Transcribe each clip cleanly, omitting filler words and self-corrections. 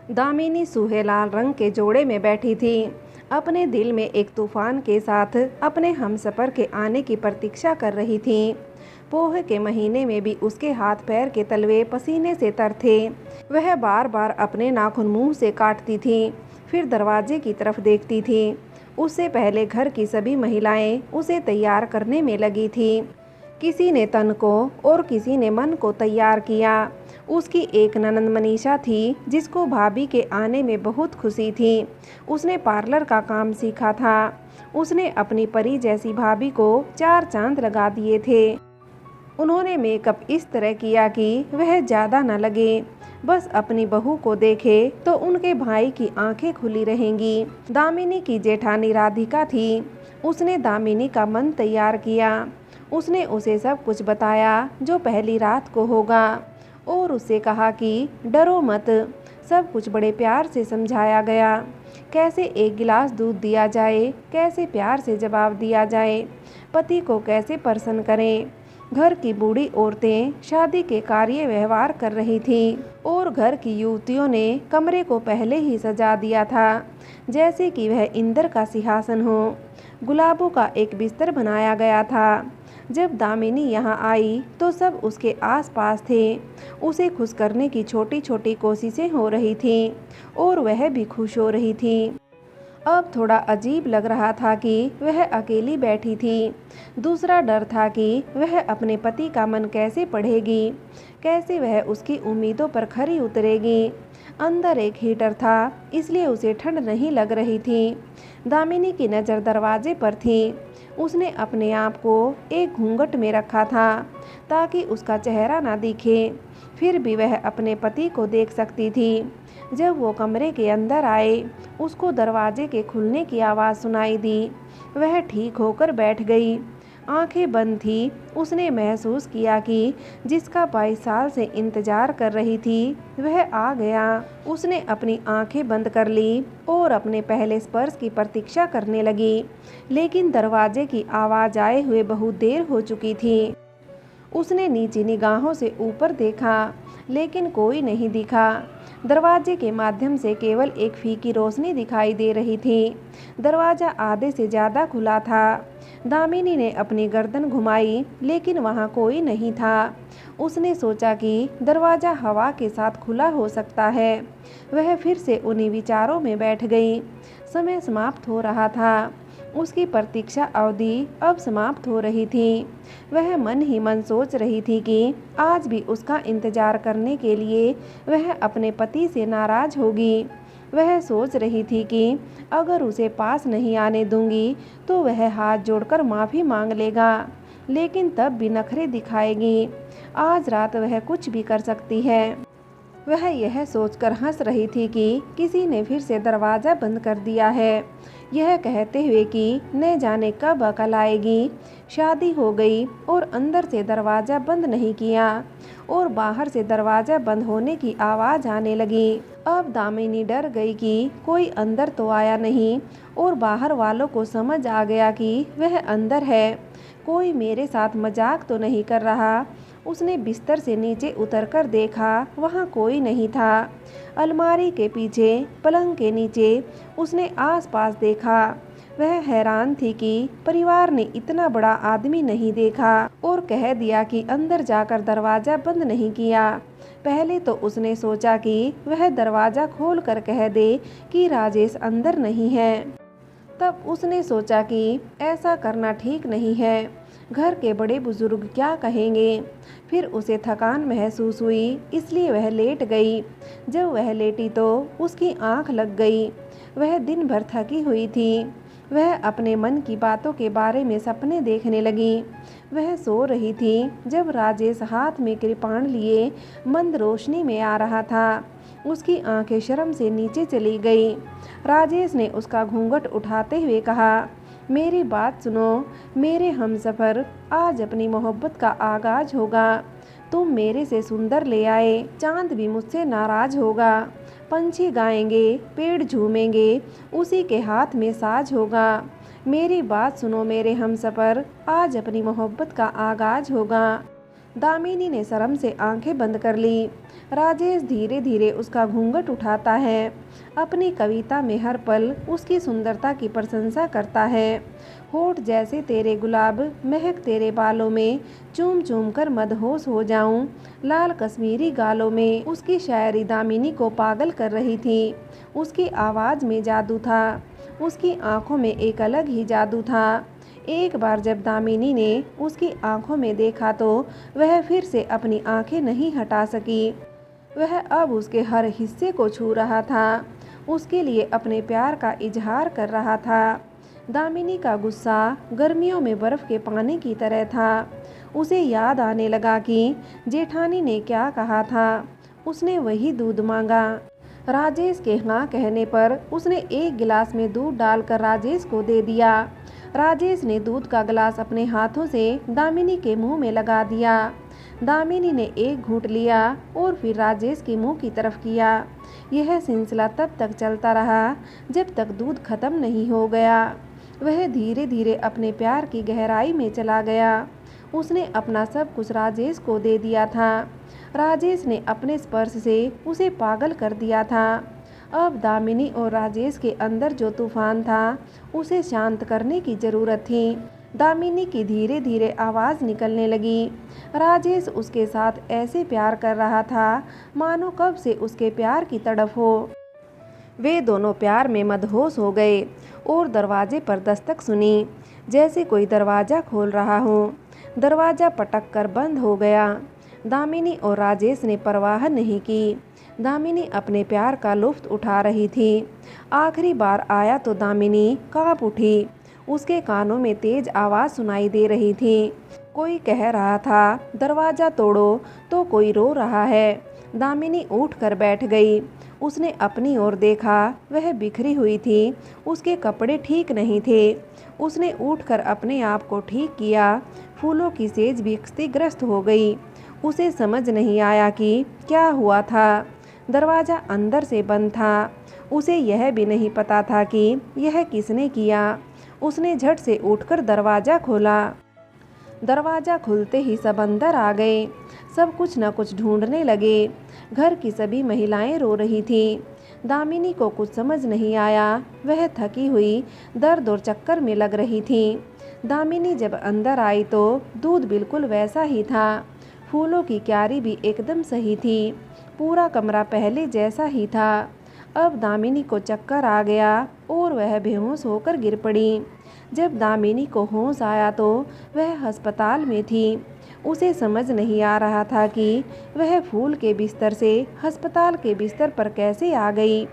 दामिनी सूहे लाल रंग के जोड़े में बैठी थी, अपने दिल में एक तूफान के साथ अपने हमसफर के आने की प्रतीक्षा कर रही थी। पोह के महीने में भी उसके हाथ पैर के तलवे पसीने से तर थे। वह बार बार अपने नाखून मुंह से काटती थी, फिर दरवाजे की तरफ देखती थी। उससे पहले घर की सभी महिलाएं उसे तैयार करने में लगी थी। किसी ने तन को और किसी ने मन को तैयार किया। उसकी एक ननंद मनीषा थी, जिसको भाभी के आने में बहुत खुशी थी। उसने पार्लर का काम सीखा था। उसने अपनी परी जैसी भाभी को 4 चांद लगा दिए थे। उन्होंने मेकअप इस तरह किया कि वह ज़्यादा न लगे, बस अपनी बहू को देखे तो उनके भाई की आंखें खुली रहेंगी। दामिनी की जेठानी राधिका थी। उसने दामिनी का मन तैयार किया। उसने उसे सब कुछ बताया जो पहली रात को होगा, और उससे कहा कि डरो मत, सब कुछ बड़े प्यार से समझाया गया। कैसे एक गिलास दूध दिया जाए, कैसे प्यार से जवाब दिया जाए, पति को कैसे प्रसन्न करें। घर की बूढ़ी औरतें शादी के कार्य व्यवहार कर रही थीं, और घर की युवतियों ने कमरे को पहले ही सजा दिया था, जैसे कि वह इंद्र का सिंहासन हो। गुलाबों का एक बिस्तर बनाया गया था। जब दामिनी यहाँ आई तो सब उसके आसपास थे। उसे खुश करने की छोटी छोटी कोशिशें हो रही थीं, और वह भी खुश हो रही थी। अब थोड़ा अजीब लग रहा था कि वह अकेली बैठी थी। दूसरा डर था कि वह अपने पति का मन कैसे पढ़ेगी, कैसे वह उसकी उम्मीदों पर खरी उतरेगी। अंदर एक हीटर था, इसलिए उसे ठंड नहीं लग रही थी। दामिनी की नज़र दरवाजे पर थी। उसने अपने आप को एक घूंघट में रखा था ताकि उसका चेहरा ना दिखे, फिर भी वह अपने पति को देख सकती थी। जब वो कमरे के अंदर आए, उसको दरवाजे के खुलने की आवाज़ सुनाई दी। वह ठीक होकर बैठ गई। आंखें बंद थी। उसने महसूस किया कि जिसका 22 साल से इंतजार कर रही थी वह आ गया। उसने अपनी आंखें बंद कर ली और अपने पहले स्पर्श की प्रतीक्षा करने लगी, लेकिन दरवाजे की आवाज़ आए हुए बहुत देर हो चुकी थी। उसने नीची निगाहों से ऊपर देखा, लेकिन कोई नहीं दिखा। दरवाजे के माध्यम से केवल एक फीकी रोशनी दिखाई दे रही थी। दरवाज़ा आधे से ज़्यादा खुला था। दामिनी ने अपनी गर्दन घुमाई, लेकिन वहाँ कोई नहीं था। उसने सोचा कि दरवाज़ा हवा के साथ खुला हो सकता है। वह फिर से उन्हीं विचारों में बैठ गई। समय समाप्त हो रहा था। उसकी प्रतीक्षा अवधि अब समाप्त हो रही थी। वह मन ही मन सोच रही थी कि आज भी उसका इंतजार करने के लिए वह अपने पति से नाराज होगी। वह सोच रही थी कि अगर उसे पास नहीं आने दूंगी तो वह हाथ जोड़कर माफ़ी मांग लेगा, लेकिन तब भी नखरे दिखाएगी। आज रात वह कुछ भी कर सकती है। वह यह सोचकर हंस रही थी कि किसी ने फिर से दरवाज़ा बंद कर दिया है, यह कहते हुए कि न जाने कब अकल आएगी। शादी हो गई और अंदर से दरवाज़ा बंद नहीं किया, और बाहर से दरवाज़ा बंद होने की आवाज़ आने लगी। अब दामिनी डर गई कि कोई अंदर तो आया नहीं, और बाहर वालों को समझ आ गया कि वह अंदर है। कोई मेरे साथ मजाक तो नहीं कर रहा। उसने बिस्तर से नीचे उतरकर देखा, वहाँ कोई नहीं था। अलमारी के पीछे, पलंग के नीचे उसने आसपास देखा। वह हैरान थी कि परिवार ने इतना बड़ा आदमी नहीं देखा और कह दिया कि अंदर जाकर दरवाज़ा बंद नहीं किया। पहले तो उसने सोचा कि वह दरवाज़ा खोल कर कह दे कि राजेश अंदर नहीं है। तब उसने सोचा कि ऐसा करना ठीक नहीं है, घर के बड़े बुजुर्ग क्या कहेंगे। फिर उसे थकान महसूस हुई, इसलिए वह लेट गई। जब वह लेटी तो उसकी आंख लग गई। वह दिन भर थकी हुई थी। वह अपने मन की बातों के बारे में सपने देखने लगी। वह सो रही थी जब राजेश हाथ में कृपाण लिए मंद रोशनी में आ रहा था। उसकी आंखें शर्म से नीचे चली गई। राजेश ने उसका घूंघट उठाते हुए कहा, मेरी बात सुनो मेरे हमसफ़र, आज अपनी मोहब्बत का आगाज होगा। तुम मेरे से सुंदर ले आए, चांद भी मुझसे नाराज होगा। पंछी गाएंगे, पेड़ झूमेंगे, उसी के हाथ में साज होगा। मेरी बात सुनो मेरे हमसफ़र, आज अपनी मोहब्बत का आगाज होगा। दामिनी ने शर्म से आंखें बंद कर ली। राजेश धीरे धीरे उसका घूंघट उठाता है, अपनी कविता में हर पल उसकी सुंदरता की प्रशंसा करता है। होठ जैसे तेरे गुलाब, महक तेरे बालों में, चूम चूम कर मदहोश हो जाऊं। लाल कश्मीरी गालों में उसकी शायरी दामिनी को पागल कर रही थी। उसकी आवाज़ में जादू था, उसकी आंखों में एक अलग ही जादू था। एक बार जब दामिनी ने उसकी आंखों में देखा तो वह फिर से अपनी आंखें नहीं हटा सकी। वह अब उसके हर हिस्से को छू रहा था, उसके लिए अपने प्यार का इजहार कर रहा था। दामिनी का गुस्सा गर्मियों में बर्फ़ के पानी की तरह था। उसे याद आने लगा कि जेठानी ने क्या कहा था। उसने वही दूध मांगा। राजेश के हाँ कहने पर उसने एक गिलास में दूध डालकर राजेश को दे दिया। राजेश ने दूध का गिलास अपने हाथों से दामिनी के मुंह में लगा दिया। दामिनी ने एक घूंट लिया और फिर राजेश के मुंह की तरफ किया। यह सिलसिला तब तक चलता रहा जब तक दूध खत्म नहीं हो गया। वह धीरे धीरे अपने प्यार की गहराई में चला गया। उसने अपना सब कुछ राजेश को दे दिया था। राजेश ने अपने स्पर्श से उसे पागल कर दिया था। अब दामिनी और राजेश के अंदर जो तूफान था उसे शांत करने की ज़रूरत थी। दामिनी की धीरे धीरे आवाज़ निकलने लगी। राजेश उसके साथ ऐसे प्यार कर रहा था मानो कब से उसके प्यार की तड़फ हो। वे दोनों प्यार में मदहोश हो गए और दरवाजे पर दस्तक सुनी, जैसे कोई दरवाज़ा खोल रहा हो। दरवाज़ा पटक कर बंद हो गया। दामिनी और राजेश ने परवाह नहीं की। दामिनी अपने प्यार का लुत्फ़ उठा रही थी। आखिरी बार आया तो दामिनी कांप उठी। उसके कानों में तेज आवाज़ सुनाई दे रही थी। कोई कह रहा था दरवाज़ा तोड़ो, तो कोई रो रहा है। दामिनी उठ कर बैठ गई। उसने अपनी ओर देखा, वह बिखरी हुई थी, उसके कपड़े ठीक नहीं थे। उसने उठकर अपने आप को ठीक किया। फूलों की सेज भी क्षतिग्रस्त हो गई। उसे समझ नहीं आया कि क्या हुआ था। दरवाज़ा अंदर से बंद था। उसे यह भी नहीं पता था कि यह किसने किया। उसने झट से उठकर दरवाज़ा खोला। दरवाज़ा खुलते ही सब अंदर आ गए। सब कुछ न कुछ ढूंढने लगे। घर की सभी महिलाएं रो रही थीं। दामिनी को कुछ समझ नहीं आया। वह थकी हुई, दर्द और चक्कर में लग रही थी। दामिनी जब अंदर आई तो दूध बिल्कुल वैसा ही था। फूलों की क्यारी भी एकदम सही थी। पूरा कमरा पहले जैसा ही था। अब दामिनी को चक्कर आ गया और वह बेहोश होकर गिर पड़ी। जब दामिनी को होश आया तो वह अस्पताल में थी। उसे समझ नहीं आ रहा था कि वह फूल के बिस्तर से अस्पताल के बिस्तर पर कैसे आ गई।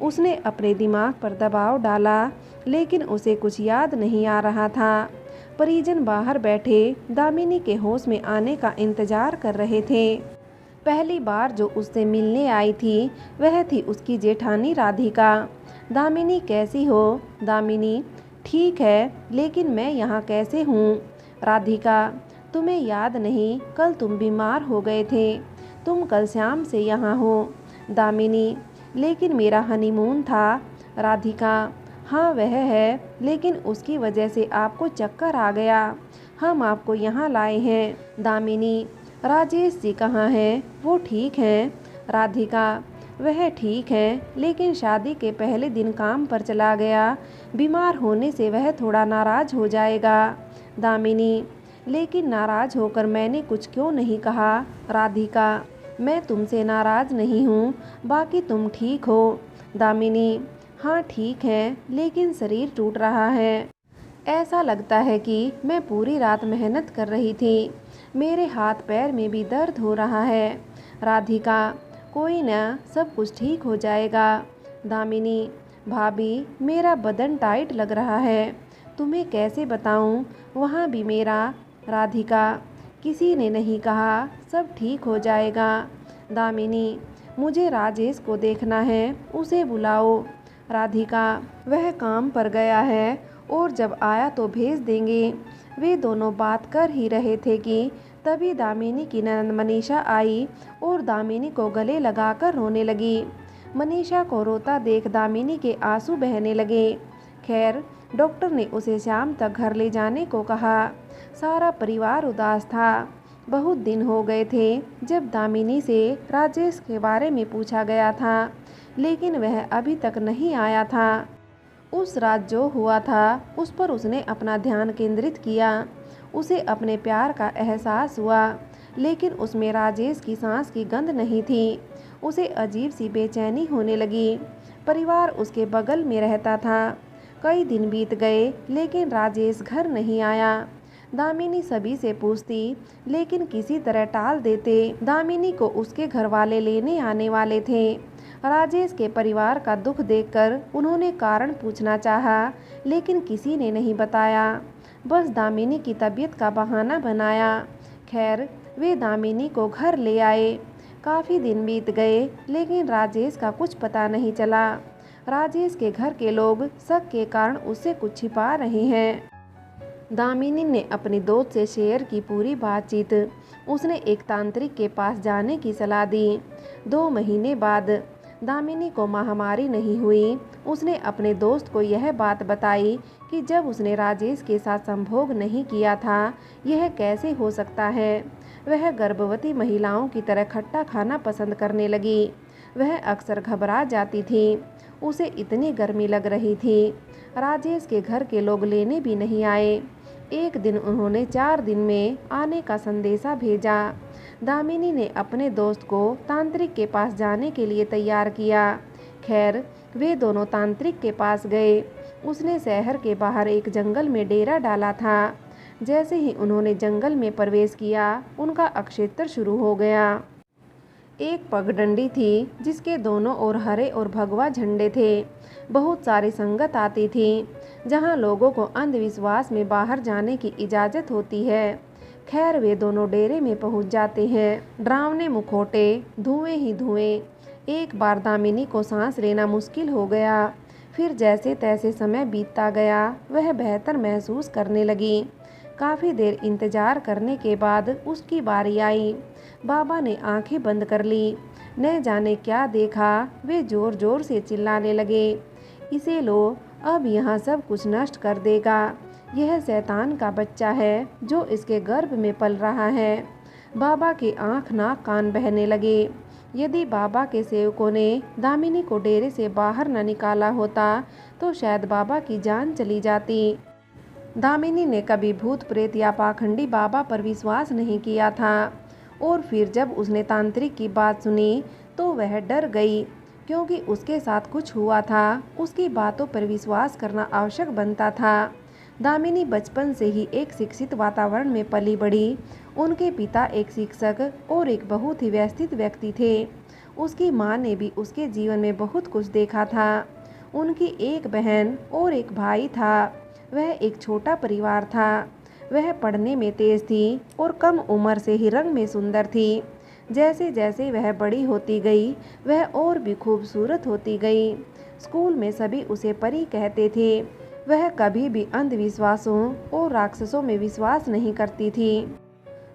उसने अपने दिमाग पर दबाव डाला, लेकिन उसे कुछ याद नहीं आ रहा था। परिजन बाहर बैठे दामिनी के होश में आने का इंतजार कर रहे थे। पहली बार जो उससे मिलने आई थी वह थी उसकी जेठानी राधिका। दामिनी कैसी हो? दामिनी ठीक है, लेकिन मैं यहाँ कैसे हूँ? राधिका तुम्हें याद नहीं, कल तुम बीमार हो गए थे। तुम कल शाम से यहाँ हो। दामिनी लेकिन मेरा हनीमून था। राधिका हाँ वह है, लेकिन उसकी वजह से आपको चक्कर आ गया। हम आपको यहाँ लाए हैं। दामिनी राजेश जी कहाँ हैं? वो ठीक हैं? राधिका वह ठीक है, लेकिन शादी के पहले दिन काम पर चला गया। बीमार होने से वह थोड़ा नाराज़ हो जाएगा। दामिनी लेकिन नाराज़ होकर मैंने कुछ क्यों नहीं कहा? राधिका मैं तुमसे नाराज़ नहीं हूँ, बाकी तुम ठीक हो। दामिनी हाँ ठीक है, लेकिन शरीर टूट रहा है। ऐसा लगता है कि मैं पूरी रात मेहनत कर रही थी। मेरे हाथ पैर में भी दर्द हो रहा है। राधिका कोई ना, सब कुछ ठीक हो जाएगा। दामिनी भाभी मेरा बदन टाइट लग रहा है, तुम्हें कैसे बताऊं? वहाँ भी मेरा। राधिका किसी ने नहीं कहा सब ठीक हो जाएगा। दामिनी मुझे राजेश को देखना है, उसे बुलाओ। राधिका वह काम पर गया है और जब आया तो भेज देंगे। वे दोनों बात कर ही रहे थे कि तभी दामिनी की ननद मनीषा आई और दामिनी को गले लगाकर रोने लगी। मनीषा को रोता देख दामिनी के आंसू बहने लगे। खैर डॉक्टर ने उसे शाम तक घर ले जाने को कहा। सारा परिवार उदास था। बहुत दिन हो गए थे जब दामिनी से राजेश के बारे में पूछा गया था, लेकिन वह अभी तक नहीं आया था। उस रात जो हुआ था उस पर उसने अपना ध्यान केंद्रित किया। उसे अपने प्यार का एहसास हुआ, लेकिन उसमें राजेश की सांस की गंध नहीं थी। उसे अजीब सी बेचैनी होने लगी। परिवार उसके बगल में रहता था। कई दिन बीत गए लेकिन राजेश घर नहीं आया। दामिनी सभी से पूछती, लेकिन किसी तरह टाल देते। दामिनी को उसके घर वाले लेने आने वाले थे। राजेश के परिवार का दुख देखकर उन्होंने कारण पूछना चाहा, लेकिन किसी ने नहीं बताया। बस दामिनी की तबीयत का बहाना बनाया। खैर, वे दामिनी को घर ले आए। काफ़ी दिन बीत गए लेकिन राजेश का कुछ पता नहीं चला। राजेश के घर के लोग शक के कारण उससे कुछ छिपा रहे हैं। दामिनी ने अपनी दोस्त से शेयर की पूरी बातचीत। उसने एक तांत्रिक के पास जाने की सलाह दी। 2 महीने बाद दामिनी को महामारी नहीं हुई। उसने अपने दोस्त को यह बात बताई कि जब उसने राजेश के साथ संभोग नहीं किया था, यह कैसे हो सकता है। वह गर्भवती महिलाओं की तरह खट्टा खाना पसंद करने लगी। वह अक्सर घबरा जाती थी। उसे इतनी गर्मी लग रही थी। राजेश के घर के लोग लेने भी नहीं आए। एक दिन उन्होंने 4 दिन में आने का संदेशा भेजा। दामिनी ने अपने दोस्त को तांत्रिक के पास जाने के लिए तैयार किया। खैर, वे दोनों तांत्रिक के पास गए। उसने शहर के बाहर एक जंगल में डेरा डाला था। जैसे ही उन्होंने जंगल में प्रवेश किया, उनका अक्षेत्र शुरू हो गया। एक पगडंडी थी जिसके दोनों ओर हरे और भगवा झंडे थे। बहुत सारी संगत आती थी जहां लोगों को अंधविश्वास में बाहर जाने की इजाज़त होती है। खैर, वे दोनों डेरे में पहुंच जाते हैं। डरावने मुखौटे, धुएं ही धुएं। एक बार दामिनी को सांस लेना मुश्किल हो गया। फिर जैसे तैसे समय बीतता गया, वह बेहतर महसूस करने लगी। काफ़ी देर इंतजार करने के बाद उसकी बारी आई। बाबा ने आंखें बंद कर ली। न जाने क्या देखा, वे जोर जोर से चिल्लाने लगे, इसे लो, अब यहाँ सब कुछ नष्ट कर देगा। यह शैतान का बच्चा है जो इसके गर्भ में पल रहा है। बाबा के आँख नाक कान बहने लगे। यदि बाबा के सेवकों ने दामिनी को डेरे से बाहर न निकाला होता तो शायद बाबा की जान चली जाती। दामिनी ने कभी भूत प्रेत या पाखंडी बाबा पर विश्वास नहीं किया था, और फिर जब उसने तांत्रिक की बात सुनी तो वह डर गई, क्योंकि उसके साथ कुछ हुआ था। उसकी बातों पर विश्वास करना आवश्यक बनता था। दामिनी बचपन से ही एक शिक्षित वातावरण में पली बढ़ी। उनके पिता एक शिक्षक और एक बहुत ही व्यवस्थित व्यक्ति थे। उसकी माँ ने भी उसके जीवन में बहुत कुछ देखा था। उनकी एक बहन और एक भाई था। वह एक छोटा परिवार था। वह पढ़ने में तेज थी और कम उम्र से ही रंग में सुंदर थी। जैसे जैसे वह बड़ी होती गई, वह और भी खूबसूरत होती गई। स्कूल में सभी उसे परी कहते थे। वह कभी भी अंधविश्वासों और राक्षसों में विश्वास नहीं करती थी।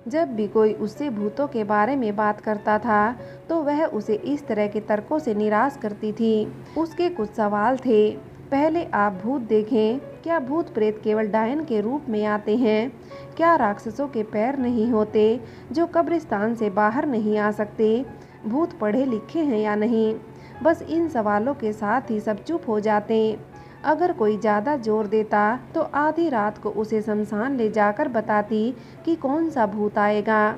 जब भी कोई उससे भूतों के बारे में बात करता था तो वह उसे इस तरह के तर्कों से निराश करती थी। उसके कुछ सवाल थे। पहले आप भूत देखें, क्या भूत प्रेत केवल डायन के रूप में आते हैं? क्या राक्षसों के पैर नहीं होते जो कब्रिस्तान से बाहर नहीं आ सकते? भूत पढ़े लिखे हैं या नहीं? बस इन सवालों के साथ ही सब चुप हो जाते। अगर कोई ज़्यादा जोर देता तो आधी रात को उसे शमशान ले जाकर बताती कि कौन सा भूत आएगा।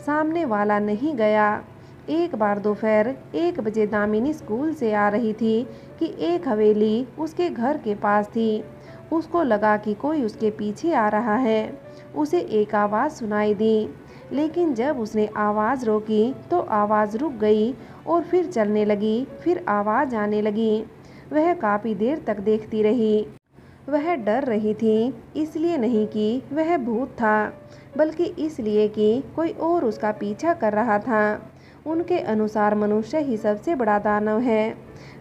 सामने वाला नहीं गया। एक बार दोपहर 1 बजे दामिनी स्कूल से आ रही थी कि एक हवेली उसके घर के पास थी। उसको लगा कि कोई उसके पीछे आ रहा है। उसे एक आवाज़ सुनाई दी, लेकिन जब उसने आवाज़ रोकी तो आवाज़ रुक गई और फिर चलने लगी। फिर आवाज़ आने लगी। वह काफ़ी देर तक देखती रही। वह डर रही थी, इसलिए नहीं कि वह भूत था, बल्कि इसलिए कि कोई और उसका पीछा कर रहा था। उनके अनुसार मनुष्य ही सबसे बड़ा दानव है।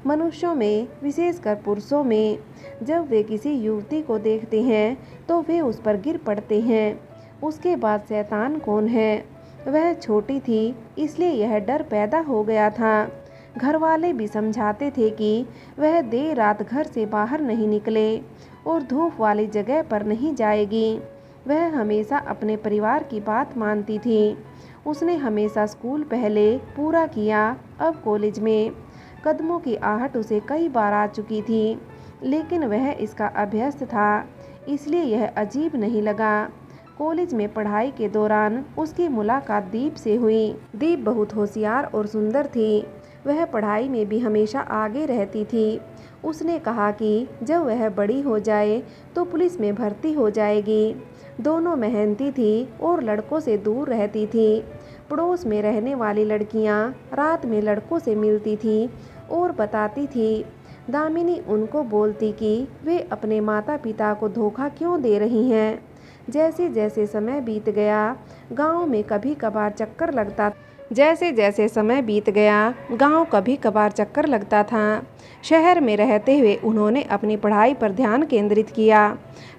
मनुष्यों में, विशेषकर पुरुषों में, जब वे किसी युवती को देखते हैं तो वे उस पर गिर पड़ते हैं। उसके बाद शैतान कौन है? वह छोटी थी, इसलिए यह डर पैदा हो गया था। घर वाले भी समझाते थे कि वह देर रात घर से बाहर नहीं निकले और धूप वाली जगह पर नहीं जाएगी। वह हमेशा अपने परिवार की बात मानती थी। उसने हमेशा स्कूल पहले पूरा किया। अब कॉलेज में कदमों की आहट उसे कई बार आ चुकी थी, लेकिन वह इसका अभ्यस्त था, इसलिए यह अजीब नहीं लगा। कॉलेज में पढ़ाई के दौरान उसकी मुलाकात दीप से हुई। दीप बहुत होशियार और सुंदर थी। वह पढ़ाई में भी हमेशा आगे रहती थी। उसने कहा कि जब वह बड़ी हो जाए तो पुलिस में भर्ती हो जाएगी। दोनों मेहनती थी और लड़कों से दूर रहती थी। पड़ोस में रहने वाली लड़कियां रात में लड़कों से मिलती थी और बताती थी। दामिनी उनको बोलती कि वे अपने माता पिता को धोखा क्यों दे रही हैं। जैसे जैसे समय बीत गया, गांव में कभी कभार चक्कर लगता था। शहर में रहते हुए उन्होंने अपनी पढ़ाई पर ध्यान केंद्रित किया।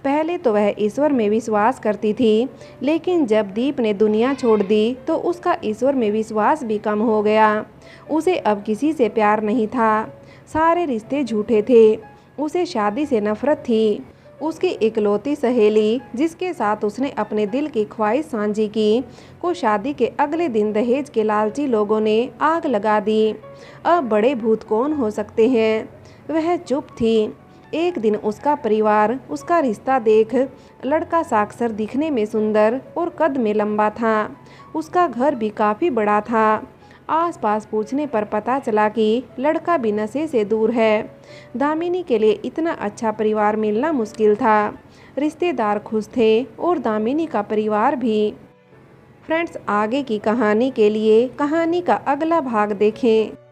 पहले तो वह ईश्वर में विश्वास करती थी, लेकिन जब दीप ने दुनिया छोड़ दी तो उसका ईश्वर में विश्वास भी कम हो गया। उसे अब किसी से प्यार नहीं था। सारे रिश्ते झूठे थे। उसे शादी से नफरत थी। उसकी इकलौती सहेली, जिसके साथ उसने अपने दिल की ख्वाहिश साझी की, को शादी के अगले दिन दहेज के लालची लोगों ने आग लगा दी। अब बड़े भूत कौन हो सकते हैं? वह चुप थी। एक दिन उसका परिवार उसका रिश्ता देख, लड़का साक्षर, दिखने में सुंदर और कद में लंबा था। उसका घर भी काफ़ी बड़ा था। आसपास पूछने पर पता चला कि लड़का भी नशे से दूर है। दामिनी के लिए इतना अच्छा परिवार मिलना मुश्किल था। रिश्तेदार खुश थे और दामिनी का परिवार भी। फ्रेंड्स, आगे की कहानी के लिए कहानी का अगला भाग देखें।